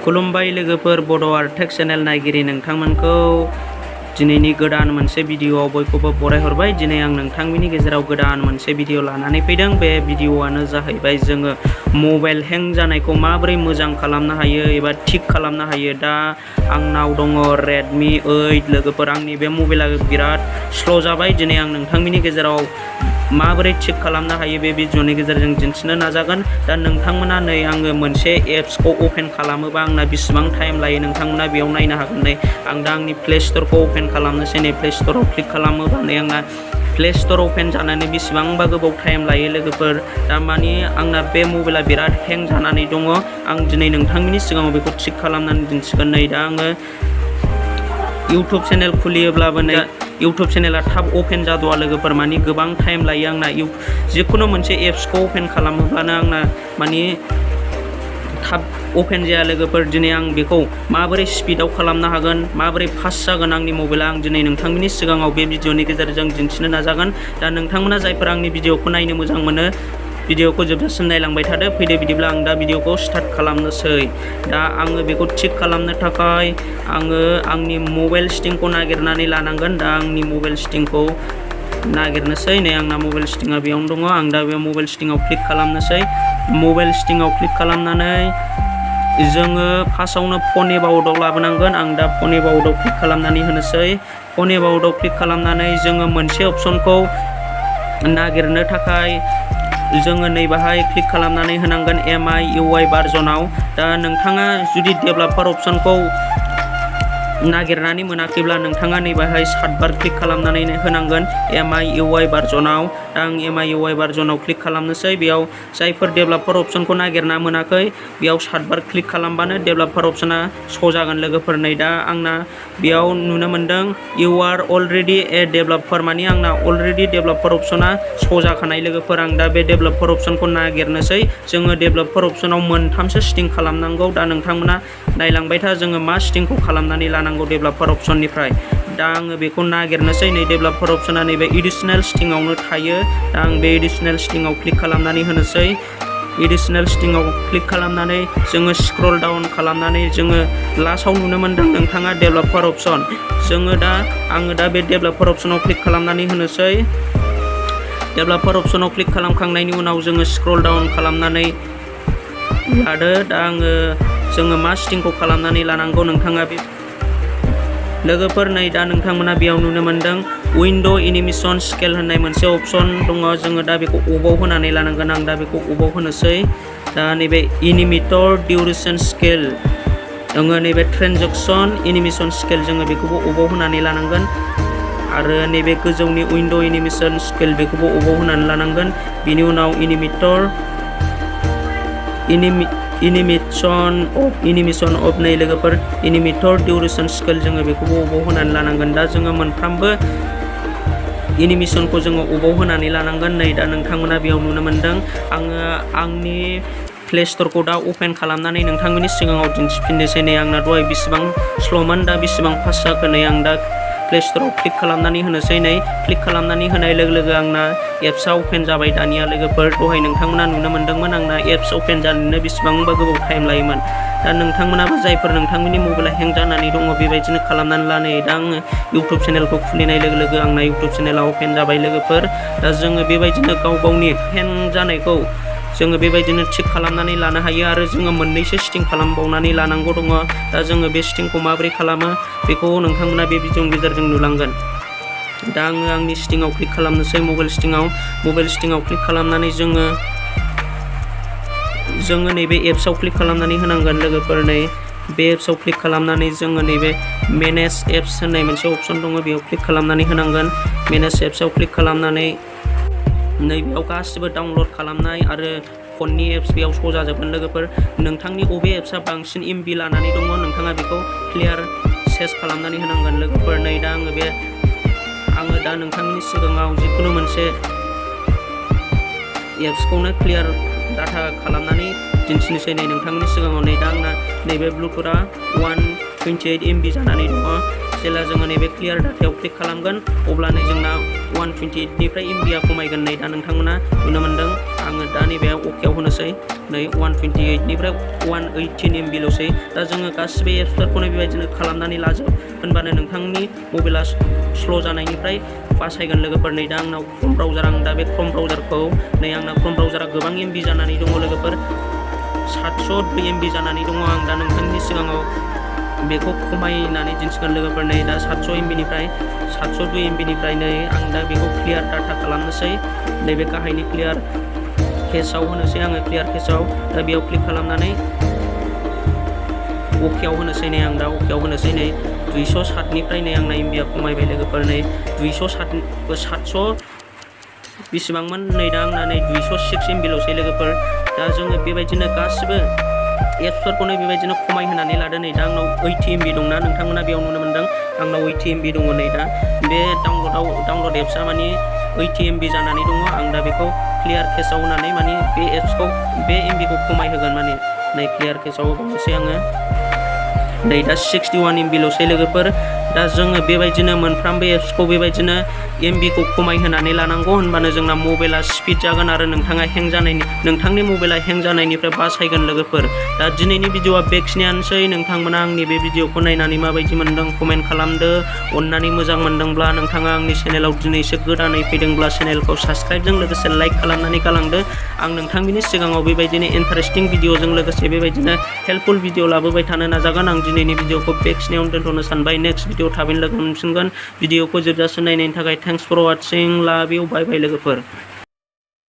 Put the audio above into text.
खुलुमबाय लोगोफोर बड' आर्टेक चेनेल नायगिरि नोंथांमोनखौ दिनैनि गोदान मोनसे भिडिअआव बयखौबो बरायहरबाय। दिनै आं नोंथांमोननि गेजेराव गोदान मोनसे भिडिअ लानानै फैदों। बे भिडिअआनो जाहैबाय जोङो मबाइल हें जानायखौ माबोरै मोजां खालामनो हायो एबा थिक खालामनो हायो। दा आंनाव दङ Redmi 8 लोगोफोर, आंनि बे मबाइला बिराद स्ल' जाबाय। दिनै आं नोंथांमोननि गेजेराव माबोरै थिक खालामनो हायो बे भिडिअनि गेजेरजों दिन्थिनो नाजागोन। दा नोंथांमोना नै आङो मोनसे एप्सखौ अपेन खालामोबा आंना बेसेबां टाइम लायो नोंथांमोना बेयाव नायनो हागोन। नै आं दा आंनि प्ले स्ट'रखौ अपेन खालामनोसै। नै प्ले स्ट'राव क्लिक खालामोबा नै आंना प्ले स्ट'र अपेन जानानै बेसेबांबा गोबाव टाइम लायो लोगोफोर। दामानि आंना बे मबाइला बिराद हें जानानै दङ। आं दिनै नोंथांमोननि सिगाङाव बेखौ थिक खालामनानै दिन्थिगोन। नै दा आङो इउटुब चेनेल खुलियोब्लाबो नै इउटुब चेनेला थाब अपेन जाद'आ लोगोफोर, मानि गोबां टाइम लायो आंना। जिखुनु मोनसे एप्सखौ अपेन खालामोब्लानो आंना मानि थाब अपेन जाया लोगोफोर। दिनै आं बेखौ माबोरै स्पिडाव खालामनो हागोन, माबोरै फास्ट जागोन आंनि मबाइला, आं दिनै नोंथांमोननि सिगाङाव बे भिडिअनि गेजेरजों दिन्थिनो नाजागोन। दा नोंथांमोना जायफोर आंनि भिडिअखौ नायनो मोजां मोनो, भिडिअखौ जोबजासिम नायलांबाय थादो। फैदो बिदिब्ला आं दा भिडिअखौ स्टार्ट खालामनोसै। दा आङो बेखौ थिक खालामनो थाखाय आङो आंनि मबाइल सेटिंखौ नागिरनानै लानांगोन। दा आंनि मबाइल सेटिंखौ नागिरनोसै। नै आंना मबाइल सेटिंआ बेयावनो दङ। आं दा बे मबाइल सेटिंआव क्लिक खालामनोसै। मबाइल सेटिंआव क्लिक खालामनानै जोङो फार्स्टआवनो फन एबाउटआव लाबोनांगोन। आं दा फन एबाउटआव क्लिक खालामनानै होनोसै। फन एबाउटआव क्लिक खालामनानै जोङो मोनसे अपसनखौ नागिरनो थाखाय जोङो नैबाहाय क्लिक खालामनानै होनांगोन MI UI भार्जनाव। दा नोंथाङा जुदि डेभेलपार अपसनखौ नागिरनानै मोनाखैब्ला नोंथाङा नैबाहाय सातबार क्लिक खालामनानै होनांगोन MI UI भार्जनाव। दा आं MI UI भार्जनाव क्लिक खालामनोसै। बेयाव जायफोर डेभेलपार अपसनखौ नागिरना मोनाखै बेयाव सातबार क्लिक खालामबानो डेभेलपार अपसना श' जागोन लोगोफोर। नै दा आंना बेयाव नुनो मोनदों इउ आर अलरेडि ए डेभेलपार, मानि आंना अलरेडि डेभेलपार अपसना श' जाखानाय लोगोफोर। आं दा बे डेभेलपार अपसनखौ नागिरनोसै। जोङो डेभेलपार अपसनाव मोनथामसो सेटिं खालामनांगौ। दा नोंथांमोना नायलांबाय था जोङो मा सेटिंखौ खालामनानै लानांगौ डेभेलपार अपसननिफ्राय। दा आङो बेखौ नागिरनोसै। नै डेभेलपार अपसना नैबे एडिसनेल सेटिंआवनो थायो। दा आं बे एडिसनेल सेटिंआव क्लिक खालामनानै होनोसै। एडिसनेल सेटिंआव क्लिक खालामनानै जोङो स्क्रल डाउन खालामनानै जोङो लास्टआव नुनो मोनदों नोंथाङा डेभेलपार अपसन। आङो दा बे डेभेलपार अपसनाव क्लिक खालामनानै होनोसै। डेभेलपार अपसनाव क्लिक खालामखांनायनि उनाव जोङो स्क्रल डाउन खालामनानै लादो। दा जोङो मा सेटिंखौ खालामनानै लानांगौ नोंथाङा बे लोगोफोर। नै दा नोंथांमोना बेयाव नुनो मोनदों उइन्ड' एनिमेसन स्केल होननाय मोनसे अपसन दङ। जोङो दा बेखौ अफआव होनानै लानांगोन। आं दा बेखौ अफआव होनोसै। दा नैबे एनिमेटर डिउरेसन स्केल, जोङो नैबे ट्रेनजेक्सन एनिमेसन स्केल, जोङो बेखौबो अफआव होनानै लानांगोन। आरो नैबे गोजौनि उइन्ड' एनिमेसन स्केल बेखौबो अफआव होनानै लानांगोन। बिनि उनाव एनिमेसन अफ नै लोगोफोर एनिमेटर डिउरेसन स्केल, जोङो बेखौबो अफआव होनानै लानांगोन। दा जोङो मोनफ्रामबो एनिमेसनखौ जोङो अफआव होनानै लानांगोन। नै दा नोंथांमोना बेयाव नुनो मोनदों आङो आंनि प्ले स्ट'रखौ दा अपेन खालामनानै नोंथांमोननि सिगाङाव दिन्थिफिननोसै। नै आंना दहाय बेसेबां स्ल'मोन, दा बेसेबां फास्ट जाखो। नै आं दा प्ले स्ट'राव क्लिक खालामनानै होनोसै। नै क्लिक खालामनानै होनाय लोगो लोगो आंना एप्सआ अपेन जाबाय दानिया लोगोफोर। दहाय नोंथांमोना नुनो मोनदोंमोन आंना एप्स अपेन जानोनो बेसेबांबा गोबाव टाइम लायोमोन। दा नोंथांमोनाबो जायफोर नोंथांमोननि मबाइला हें जानानै दङ बेबायदिनो खालामनानै ला। नै दा आङो इउटुब चेनेलखौ खुलिनाय लोगो लोगो आंना इउटुब चेनेला अपेन जाबाय लोगोफोर। दा जोङो बेबायदिनो गाव गावनि हें जानायखौ जोङो बेबायदिनो थिक खालामनानै लानो हायो। आरो जोङो मोननैसो सेटिं खालामबावनानै लानांगौ दङ। दा जोङो बे सेटिंखौ माबोरै खालामो बेखौ नोंथांमोना बे भिडिअनि गेजेरजों नुलांगोन। दा आङो आंनि सेटिंआव क्लिक खालामनोसै। मबाइल सेटिंआव क्लिक खालामनानै जोङो नैबे एप्सआव क्लिक खालामनानै होनांगोन लोगोफोर। नै बे एप्सआव क्लिक खालामनानै जोङो नैबे मेनेज एप्स होननाय मोनसे अपसन दङ, बेयाव क्लिक खालामनानै होनांगोन। मेनेज एप्सआव क्लिक खालामनानै नैबेयाव गासिबो डाउनलड खालामनाय आरो फननि एप्स बेयाव श' जाजोबगोन लोगोफोर। नोंथांनि बबे एप्सआ बांसिन MB लानानै दङ नोंथाङा बेखौ क्लियार सेस खालामनानै होनांगोन लोगोफोर। नै दा आङो दा नोंथांनि सिगाङाव जिखुनु मोनसे एप्सखौनो क्लियार डाटा खालामनानै दिन्थिनोसै। नै नोंथांनि सिगाङाव नै दा आंना नैबे ब्लुटुथआ 128 MB जानानै दङ। जेला जोङो नैबे क्लियार डाटायाव क्लिक खालामगोन अब्लानो जोंना 128निफ्राय MBआ खमायगोन। नै दा नोंथांमोना नुनो मोनदों आङो जोङो दा नैबे अकेआव होनोसै नै 128 निफ्राय 118 MB ल'सै दा जोङो गासिबो एप्सफोरखौनो बेबायदिनो खालामनानै लाजोब होनबानो नोंथांनि मबाइला स्ल' जानायनिफ्राय बासायगोन लोगोफोर नै दा आंनाव क्रोम ब्राउजार आं दा बे क्रोम ब्राउजारखौ नै आंना क्रोम ब्राउजारा गोबां MB जानानै दङ लोगोफोर 702 MB जानानै दङ आं दा नोंथांनि सिगाङाव बेखौ खमायनानै दिन्थिगोन लोगोफोर नै दा 700 MB निफ्राय 702 MB निफ्राय नै आं दा बेखौ क्लियार डाटा खालामनोसै नैबे गाहायनि क्लियार केसआव होनोसै आङो क्लियार केसआव दा बेयाव क्लिक खालामनानै अकेआव होनोसै नै आं दा अकेआव होनोसै नै 207 निफ्राय नै आंना MBआ खमायबाय लोगोफोर नै 700 बेसेबांमोन नै दा आंना नै 206 MB ल'सै लोगोफोर दा जोङो बेबायदिनो गासिबो एप्सफोरखौनो बेबायदिनो खमायहोनानै लादो नै दा आंनाव 80 MB दंना नोंथांमोना बेयाव नुनो मोन्दों आंनाव 80 MB दङ नै दा बे डाउनलड एप्सआ माने 80 MB जानानै दङ आं दा बेखौ क्लियार केसआव होनानै माने बे MBखौ खमायहोगोन माने नै क्लियार केसआव होनोसै आङो नै दा 61 MB ल'सै लोगोफोर दा जोङो बेबायदिनो मोनफ्रोमबो एप्सखौ बेबायदिनो MBखौ खमायहोनानै लानांगौ होनबानो जोंना मबाइला स्पिड जागोन आरो नोंथांनि मबाइला हें जानायनिफ्राय बासायगोन लोगोफोर दा दिनैनि भिडिअआ बेखिनियानोसै नोंथांमोना आंनि बे भिडिअखौ नायनानै माबायदि मोनदों कमेन्ट खालामदो अननानै मोजां मोनदोंब्ला नोंथाङा आंनि चेनेलाव दिनैसो गोदानै फैदोंब्ला चेनेलखौ साबस्क्राइबजों लोगोसे लाइक खालामनानै गालांदो आं नोंथांनि सिगाङाव बेबायदिनो इन्टारेस्टिं भिडिअजों लोगोसे बेबायदिनो हेल्पफुल भिडिअ लाबोबाय थानो नाजागोन आं दिनैनि भिडिअखौ बेखिनियावनो दोनथ'नो सानबाय नेक्स्ट भिडिअ थाबैनो लोगो मोनफिनगोन भिडिअखौ जोबजासिम नायनायनि थाखाय थेंक्स फर वाचिं लाभ इउ बाय बाय लोगोफोर।